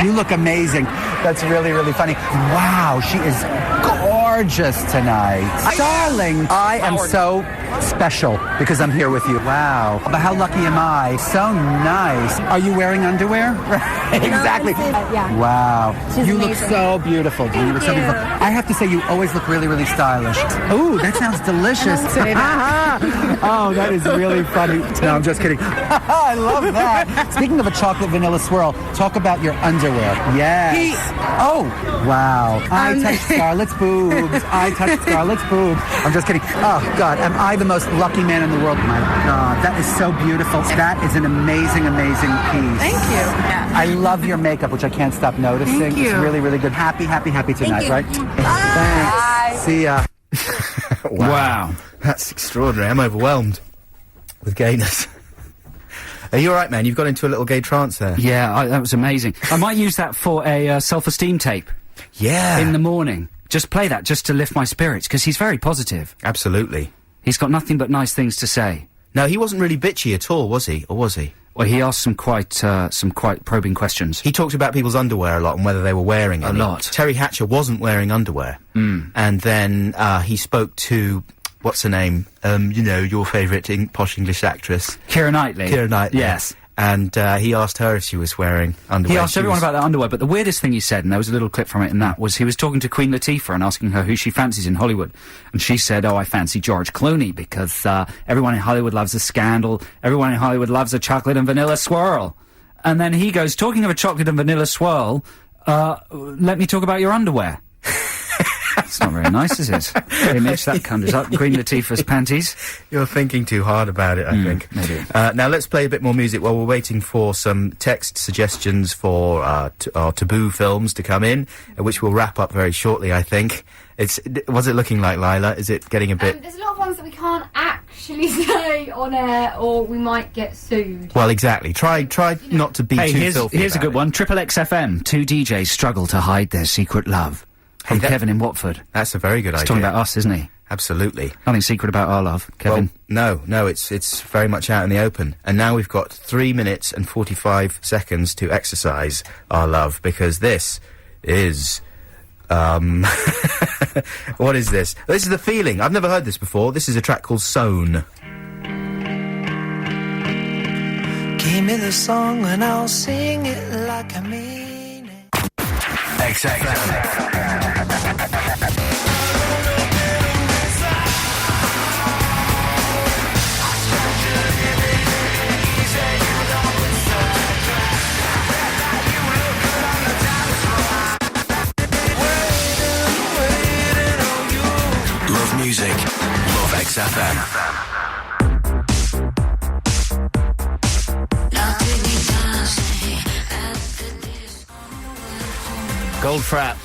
You look amazing. That's really, really funny. Wow, she is gorgeous tonight. Darling, I am so special because I'm here with you. Wow. But how lucky am I? So nice. Are you wearing underwear? Exactly. Yeah. Wow. She's you look amazing. so beautiful. You look so beautiful. I have to say, you always look really, really stylish. Ooh, that sounds delicious. Oh, that is really funny. No, I'm just kidding. I love that. Speaking of a chocolate vanilla swirl, talk about your underwear. Yes. Oh, wow. I touched Scarlett's boobs. boobs. I touched Scarlett's boobs. I'm just kidding. Oh, God, am I the most lucky man in the world? My God, that is so beautiful. That is an amazing, amazing piece. Thank you. Yeah. I love your makeup, which I can't stop noticing. Thank you. It's really, really good. Happy tonight, right? Bye. Thanks. See ya. Wow. That's extraordinary. I'm overwhelmed with gayness. Are you alright, man? You've got into a little gay trance there. Yeah, that was amazing. I might use that for a self-esteem tape. Yeah. In the morning. Just play that just to lift my spirits, because he's very positive. Absolutely. He's got nothing but nice things to say. No, he wasn't really bitchy at all, was he? Or was he? Well, he asked some quite probing questions. He talked about people's underwear a lot and whether they were wearing any. A lot. Terry Hatcher wasn't wearing underwear. And then, he spoke to, what's her name? You know, your favourite posh English actress. Keira Knightley. Keira Knightley. Yes. And, he asked her if she was wearing underwear. He asked everyone about their underwear, but the weirdest thing he said, and there was a little clip from it in that, was he was talking to Queen Latifah and asking her who she fancies in Hollywood. And she said, oh, I fancy George Clooney, because, everyone in Hollywood loves a scandal, everyone in Hollywood loves a chocolate and vanilla swirl. And then he goes, talking of a chocolate and vanilla swirl, let me talk about your underwear. It's not very nice, is it? The image that conjures up. Queen Latifah's panties. You're thinking too hard about it, I think. Maybe. Now let's play a bit more music while we're waiting for some text suggestions for our taboo films to come in, which we'll wrap up very shortly, I think. Was it looking like, Lila? Is it getting a bit... There's a lot of ones that we can't actually say on air, or we might get sued. Well, exactly. Try not to be too filthy. Here's a about good one. Triple XFM. Two DJs struggle to hide their secret love. From Kevin in Watford. That's a very good idea. He's talking about us, isn't he? Absolutely. Nothing secret about our love, Kevin. Well, no, it's very much out in the open. And now we've got 3 minutes and 45 seconds to exercise our love, because this is... what is this? This is The Feeling. I've never heard this before. This is a track called Sewn. Give me the song and I'll sing it like I mean it. XFM. Love music. Love XFM. Goldfrapp.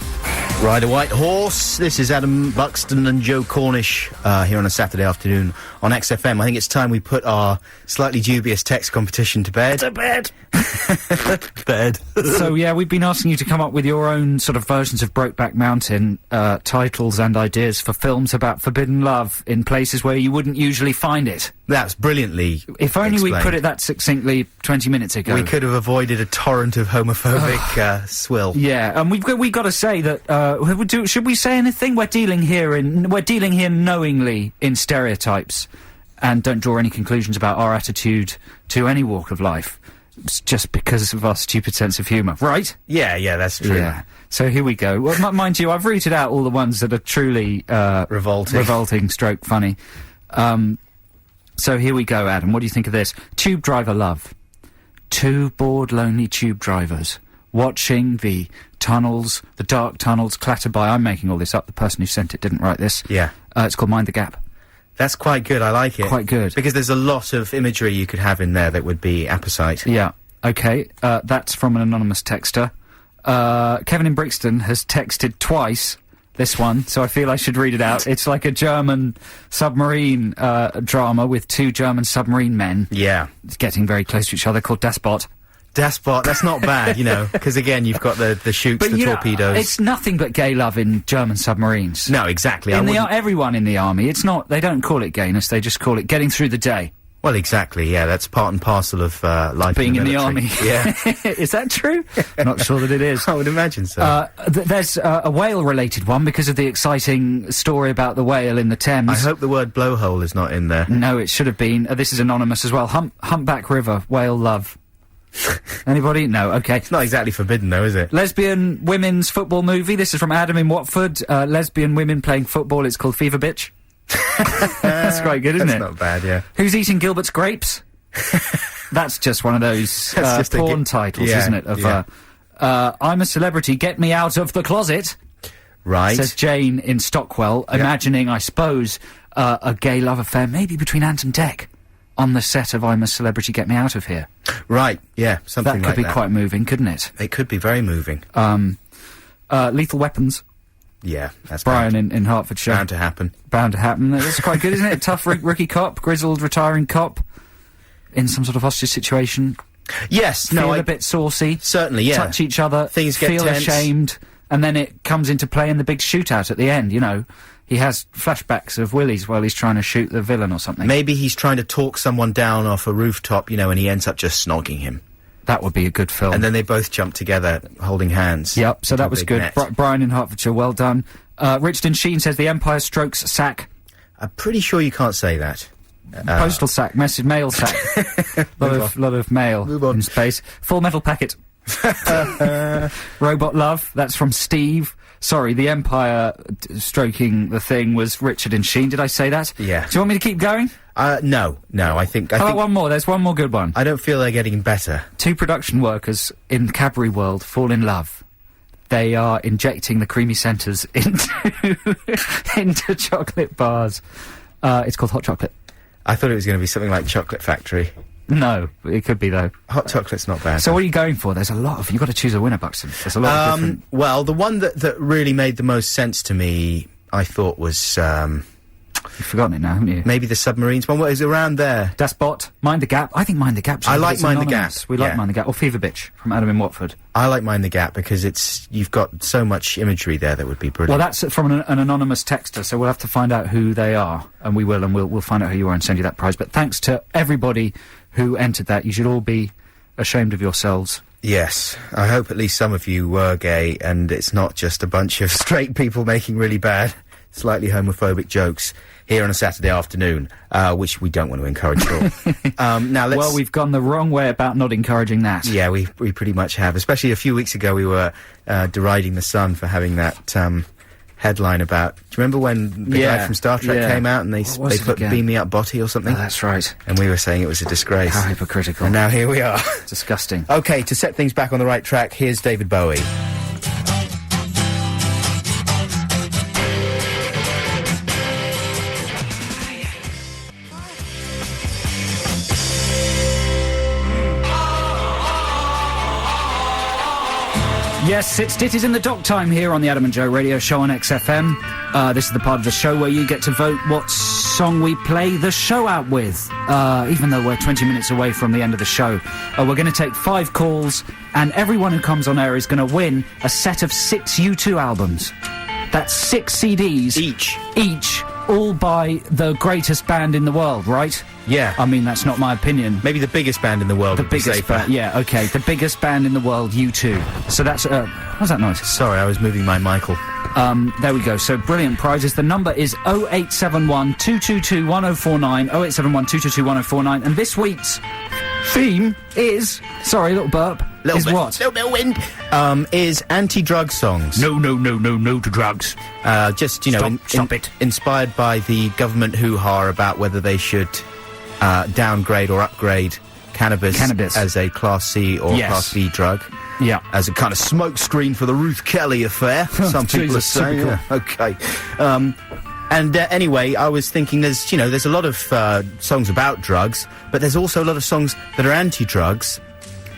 Ride a White Horse. This is Adam Buxton and Joe Cornish here on a Saturday afternoon on XFM. I think it's time we put our slightly dubious text competition to bed. To bed! Bed. So, yeah, we've been asking you to come up with your own sort of versions of Brokeback Mountain titles and ideas for films about forbidden love in places where you wouldn't usually find it. That's brilliantly If only explained. we put it that succinctly 20 minutes ago. We could have avoided a torrent of homophobic swill. Yeah, and we've got to say that should we say anything? We're dealing here knowingly in stereotypes, and don't draw any conclusions about our attitude to any walk of life. It's just because of our stupid sense of humour, right? Yeah, that's true. Yeah. So here we go. Well, mind you, I've rooted out all the ones that are truly revolting, stroke funny. So here we go, Adam. What do you think of this? Tube driver love. Two bored, lonely tube drivers watching the dark tunnels clatter by. I'm making all this up. The person who sent it didn't write this. Yeah. It's called Mind the Gap. That's quite good. I like it. Quite good. Because there's a lot of imagery you could have in there that would be apposite. Yeah. Okay. That's from an anonymous texter. Kevin in Brixton has texted twice this one, so I feel I should read it out. It's like a German submarine drama with two German submarine men. Yeah. Getting very close to each other, called Despot. Despot, that's not bad, you know, because again, you've got the chutes, the torpedoes. It's nothing but gay love in German submarines. No, exactly. Everyone in the army, they don't call it gayness, they just call it getting through the day. Well, exactly, yeah, that's part and parcel of life being in the military. army. Yeah. Is that true? Not sure that it is. I would imagine so. There's a whale-related one because of the exciting story about the whale in the Thames. I hope the word blowhole is not in there. No, it should have been. This is anonymous as well. Humpback River, whale love. Anybody? No, okay. It's not exactly forbidden, though, is it? Lesbian women's football movie. This is from Adam in Watford. Lesbian women playing football. It's called Fever Bitch. That's quite good, isn't it? That's not bad, yeah. Who's eating Gilbert's grapes? That's just one of those porn titles, isn't it? I'm a celebrity, get me out of the closet. Right. Says Jane in Stockwell, imagining, I suppose, a gay love affair, maybe between Ant and Dec, on the set of I'm a Celebrity, Get Me Out of Here. Right, yeah, something like that. That could be quite moving, couldn't it? It could be very moving. Lethal Weapons. Yeah, that's Brian in Hertfordshire. bound to happen. Bound to happen. That's quite good, isn't it? Tough rookie cop, grizzled retiring cop, in some sort of hostage situation. Yes, Feel a bit saucy. Certainly, yeah. Touch each other. Things get feel tense. ashamed. And then it comes into play in the big shootout at the end, you know. He has flashbacks of Willy's while he's trying to shoot the villain or something. Maybe he's trying to talk someone down off a rooftop, you know, and he ends up just snogging him. That would be a good film. And then they both jump together, holding hands. Yep, so that was big good. net. Brian in Hertfordshire, well done. Richard Sheen says the Empire strokes sack. I'm pretty sure you can't say that. Postal sack, mail sack. lot of mail in space. Full Metal Packet. Robot Love, that's from Steve. Sorry, the Empire stroking the thing was Richard and Sheen. Did I say that? Yeah. Do you want me to keep going? No, I think... How about one more? There's one more good one. I don't feel they're getting better. 2 production workers in the Cadbury world fall in love. They are injecting the creamy centres into chocolate bars. It's called Hot Chocolate. I thought it was going to be something like Chocolate Factory. No, it could be though. Hot chocolate's not bad. So what are you going for? There's a lot of... You've got to choose a winner, Buxton. There's a lot of different... Well, the one that really made the most sense to me, I thought was... You've forgotten it now, haven't you? Maybe the Submarines one. What is around there? Das Bot, Mind the Gap. I think Mind the Gap. I like Mind the Gap. We like Mind the Gap. Or Fever Bitch from Adam in Watford. I like Mind the Gap because you've got so much imagery there that would be brilliant. Well, that's from an anonymous texter, so we'll have to find out who they are, and we'll find out who you are and send you that prize. But thanks to everybody who entered that. You should all be ashamed of yourselves. Yes, I hope at least some of you were gay, and it's not just a bunch of straight people making really bad, slightly homophobic jokes here on a Saturday afternoon, which we don't want to encourage at all. Now let's... Well, we've gone the wrong way about not encouraging that. Yeah, we pretty much have. Especially a few weeks ago, we were deriding the Sun for having that headline about... Do you remember when the guy from Star Trek came out and they put Beam Me Up Botty or something? Oh, that's right. And we were saying it was a disgrace. How hypocritical. And now here we are. Disgusting. Okay, to set things back on the right track, here's David Bowie. Yes, it is in the dock time here on the Adam and Joe radio show on XFM. This is the part of the show where you get to vote what song we play the show out with. Even though we're 20 minutes away from the end of the show. We're going to take 5 calls, and everyone who comes on air is going to win a set of 6 U2 albums. That's 6 CDs. Each, all by the greatest band in the world, right? Yeah. I mean, that's not my opinion. Maybe the biggest band in the world. The biggest band, yeah, okay. The biggest band in the world, U2. So that's, what's that noise? Sorry, I was moving my Michael. There we go. So brilliant prizes. The number is 0871 222 1049, 0871 222 1049, and this week's theme is, sorry, little burp, Little bit wind. Is anti-drug songs. No to drugs. Just, you know, Stop it. Inspired by the government hoo-ha about whether they should downgrade or upgrade cannabis as a Class C or Class B drug. Yeah. As a kind of smokescreen for the Ruth Kelly affair, some people are saying. typical. Yeah, okay. Anyway, I was thinking there's a lot of songs about drugs, but there's also a lot of songs that are anti-drugs.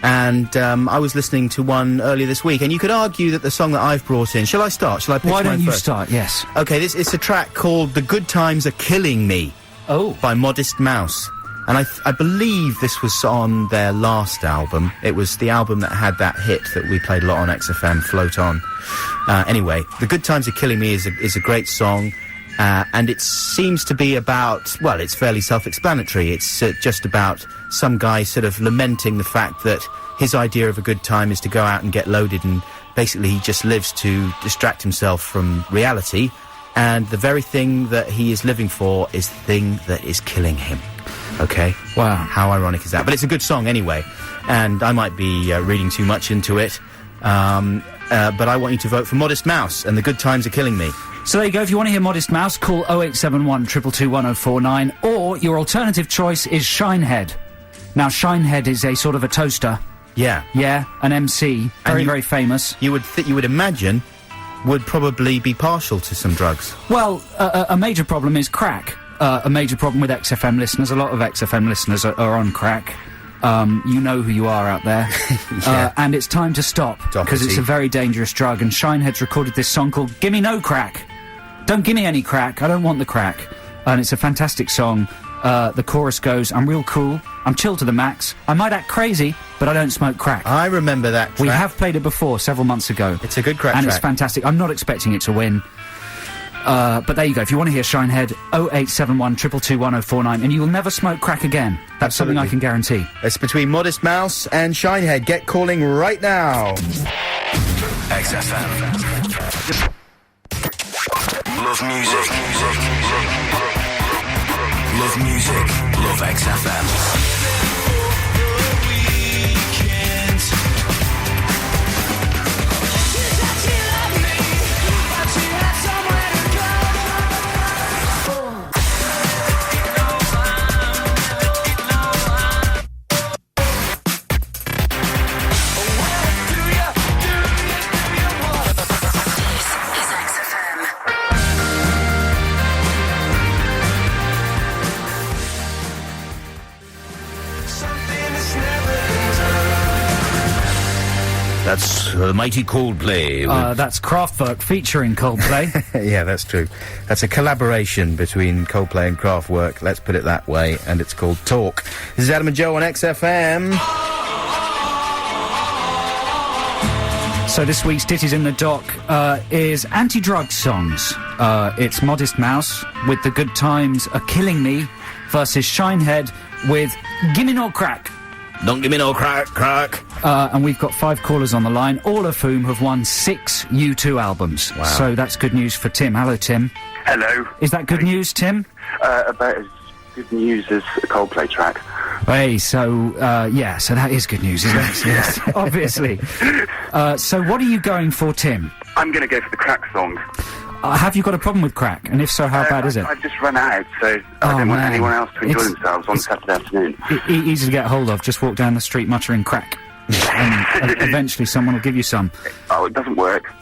And I was listening to one earlier this week, and you could argue that the song that I've brought in... Shall I start? Shall I pick Why don't mine you first? start, yes. Okay, it's a track called The Good Times Are Killing Me. Oh. By Modest Mouse. And I believe this was on their last album. It was the album that had that hit that we played a lot on XFM, Float On. Anyway, The Good Times Are Killing Me is a great song. And it seems to be about, well, it's fairly self-explanatory. It's just about some guy sort of lamenting the fact that his idea of a good time is to go out and get loaded, and basically he just lives to distract himself from reality. And the very thing that he is living for is the thing that is killing him. Okay? Wow. How ironic is that? But it's a good song anyway. And I might be reading too much into it. But I want you to vote for Modest Mouse and The Good Times Are Killing Me. So there you go. If you want to hear Modest Mouse, call 0871 222 1049, or your alternative choice is Shinehead. Now, Shinehead is a sort of a toaster. Yeah. Yeah, an MC. Very, very famous. You would imagine would probably be partial to some drugs. Well, a major problem is crack. A major problem with XFM listeners. A lot of XFM listeners are on crack. You know who you are out there. Yeah. And it's time to stop, because it's a very dangerous drug, and Shinehead's recorded this song called Gimme No Crack. Don't gimme any crack, I don't want the crack. And it's a fantastic song. The chorus goes, I'm real cool, I'm chill to the max, I might act crazy, but I don't smoke crack. I remember that track. We have played it before, several months ago. It's a good crack and track. it's fantastic. I'm not expecting it to win. But there you go. If you want to hear Shinehead, 0871 222 1049, and you will never smoke crack again. That's something I can guarantee. It's between Modest Mouse and Shinehead. Get calling right now. XFM. Love music. Love music. Love XFM. That's the mighty Coldplay. That's Kraftwerk featuring Coldplay. Yeah, that's true. That's a collaboration between Coldplay and Kraftwerk, let's put it that way, and it's called Talk. This is Adam and Joe on XFM. So this week's Ditties in the Dock is anti-drug songs. It's Modest Mouse with The Good Times Are Killing Me versus Shinehead with Gimme No Crack. Don't give me no crack. And we've got 5 callers on the line, all of whom have won 6 U2 albums. Wow. So that's good news for Tim. Hello, Tim. Hello. Is that good news, Tim? About as good news as a Coldplay track. Hey, so that is good news, isn't it? Yes, obviously. So what are you going for, Tim? I'm going to go for the crack song. Have you got a problem with crack? And if so, how bad is it? I've just run out, so I don't want anyone else to enjoy themselves on Saturday afternoon. Easy to get hold of. Just walk down the street muttering crack. And eventually someone will give you some. Oh, it doesn't work.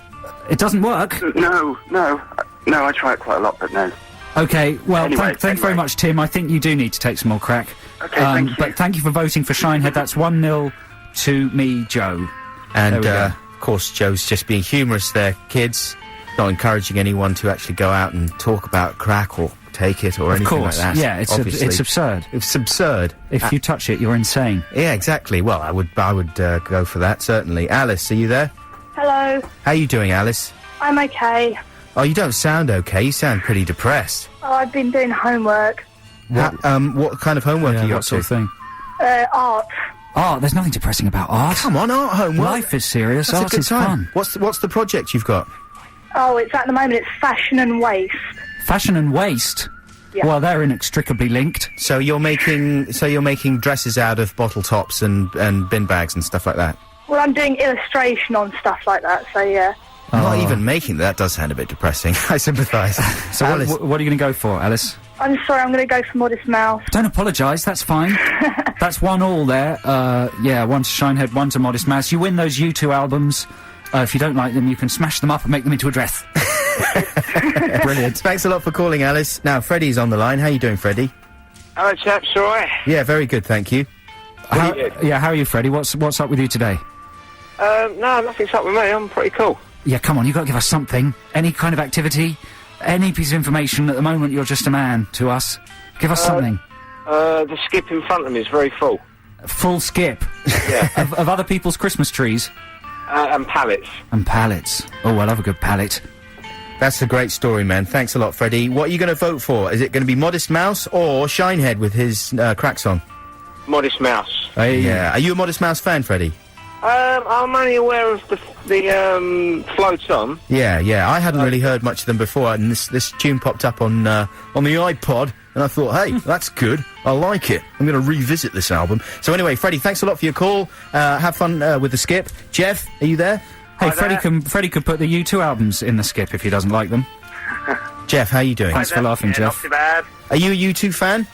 It doesn't work? No, I try it quite a lot, but no. Okay, well, Anyway, thank very much, Tim. I think you do need to take some more crack. Okay, thank you. But thank you for voting for Shinehead. That's 1-0 to me, Joe. And, There we of course, Joe's just being humorous there, kids. Not encouraging anyone to actually go out and talk about crack or take it or anything like that. Yeah, it's absurd. It's absurd. If you touch it, you're insane. Yeah, exactly. Well, I would go for that, certainly. Alice, are you there? Hello. How you doing, Alice? I'm okay. Oh, you don't sound okay. You sound pretty depressed. Oh, I've been doing homework. What kind of homework are you up what sort to? of thing? Art. Art? There's nothing depressing about art. Come on, art homework. Life is serious. That's a Art good is time. fun. What's the project you've got? Oh, it's at the moment, it's fashion and waste. Fashion and waste? Yeah. Well, they're inextricably linked. So you're making dresses out of bottle tops and bin bags and stuff like that? Well, I'm doing illustration on stuff like that, so yeah. Not even making that does sound a bit depressing. I sympathise. So Alice, what are you going to go for, Alice? I'm sorry, I'm going to go for Modest Mouse. Don't apologise, that's fine. That's 1-1 there. 1 to Shinehead, 1 to Modest Mouse. You win those U2 albums. If you don't like them, you can smash them up and make them into a dress. Brilliant. Thanks a lot for calling, Alice. Now, Freddie's on the line. How you doing, Freddie? Hello, chaps, all right? Yeah, very good, thank you. How are you, Freddie? What's up with you today? No, nothing's up with me. I'm pretty cool. Yeah, come on, you've got to give us something. Any kind of activity, any piece of information. At the moment, you're just a man to us. Give us something. The skip in front of me is very full. Full skip? Yeah. of other people's Christmas trees? And pallets. And pallets. Oh, I love a good pallet. That's a great story, man. Thanks a lot, Freddie. What are you going to vote for? Is it going to be Modest Mouse or Shinehead with his crack song? Modest Mouse. Hey. Yeah. Are you a Modest Mouse fan, Freddie? I'm only aware of the floats on. Yeah. I hadn't really heard much of them before, and this tune popped up on the iPod, and I thought, hey, that's good. I like it. I'm going to revisit this album. So anyway, Freddie, thanks a lot for your call. Have fun with the skip. Jeff, are you there? Hey, Freddie could put the U2 albums in the skip if he doesn't like them. Jeff, how you doing? Thanks for laughing, Jeff. Not too bad. Are you a U2 fan?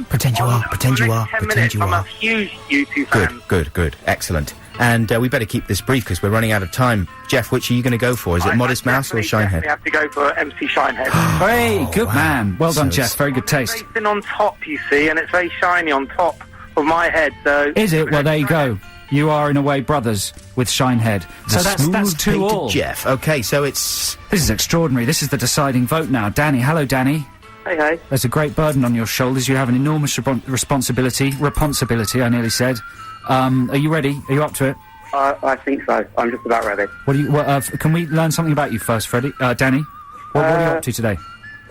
Pretend you are. Pretend you are. I'm a huge U2 fan. Good. Excellent. And we better keep this brief because we're running out of time. Jeff, which are you going to go for? Is it Modest Mouse or Shinehead? We have to go for MC Shinehead. Hey, good man. Well done, Jeff. Very good taste. It's thin on top, you see, and it's very shiny on top of my head, so... Is it? Well, there you go. You are, in a way, brothers with Shinehead. So that's 2-2. Jeff. Okay, so it's... This is extraordinary. This is the deciding vote now. Danny. Hello, Danny. Hey. There's a great burden on your shoulders. You have an enormous responsibility, I nearly said. Are you ready? Are you up to it? I think so. I'm just about ready. Can we learn something about you first, Danny? What are you up to today?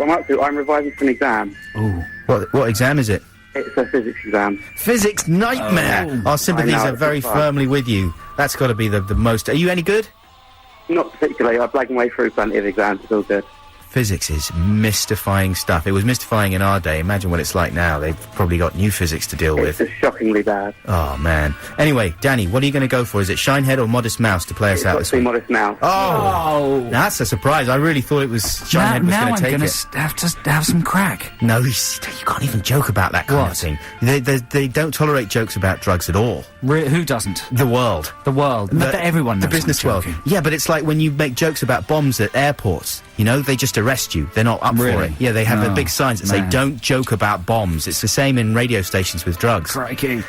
I'm revising for an exam. Ooh. What exam is it? It's a physics exam. Physics nightmare! Oh. Our sympathies are very firmly with you. That's got to be the most... Are you any good? Not particularly. I'm blagging way through plenty of exams. It's all good. Physics is mystifying stuff. It was mystifying in our day. Imagine what it's like now. They've probably got new physics to deal with. It's shockingly bad. Oh, man. Anyway, Danny, what are you going to go for? Is it Shinehead or Modest Mouse to play us out this week? Modest Mouse. Oh! That's a surprise. I really thought it was Shinehead was going to take it. Now I'm going to have to have some crack. No, you can't even joke about that kind of thing. They don't tolerate jokes about drugs at all. Who doesn't? The world. The world. Everyone knows. The business world. Yeah, but it's like when you make jokes about bombs at airports. You know, they just arrest you. They're not up for it. Yeah, they have the big signs that say, don't joke about bombs. It's the same in radio stations with drugs. Crikey.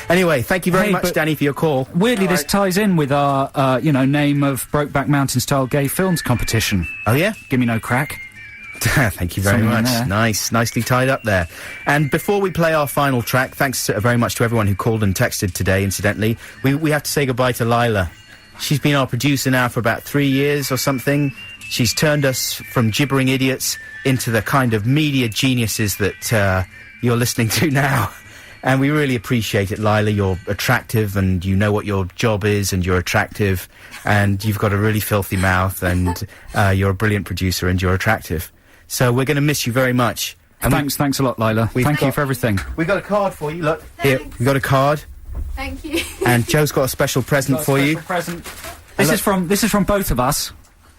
Anyway, thank you very much, Danny, for your call. Weirdly, this ties in with our, name of Brokeback Mountain style gay films competition. Oh, yeah? Give me no crack. Thank you very much. Nicely tied up there. And before we play our final track, thanks very much to everyone who called and texted today, incidentally. We have to say goodbye to Lila. She's been our producer now for about 3 years or something. She's turned us from gibbering idiots into the kind of media geniuses that you're listening to now. And we really appreciate it, Lila. You're attractive and you know what your job is and you're attractive and you've got a really filthy mouth and you're a brilliant producer and you're attractive. So we're going to miss you very much. And thanks a lot, Lila. Thank you for everything. We've got a card for you. Look, here, we've got a card. Thank you. And Joe's got a special present for you. This is from both of us.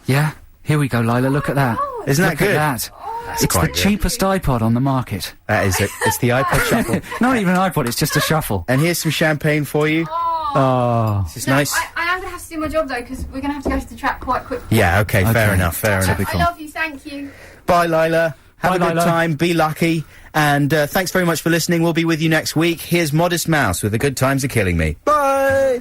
Yeah. Here we go, Lila. Look at that. Isn't that good? Look at that. It's the cheapest iPod on the market. That is it. It's the iPod Shuffle. Not even an iPod. It's just a shuffle. And here's some champagne for you. Oh. This is nice. I am going to have to do my job, though, because we're going to have to go to the track quite quickly. Yeah, okay. Fair enough. I love you. Thank you. Bye, Lila. Have a good time. Be lucky. And thanks very much for listening. We'll be with you next week. Here's Modest Mouse with The Good Times Are Killing Me. Bye!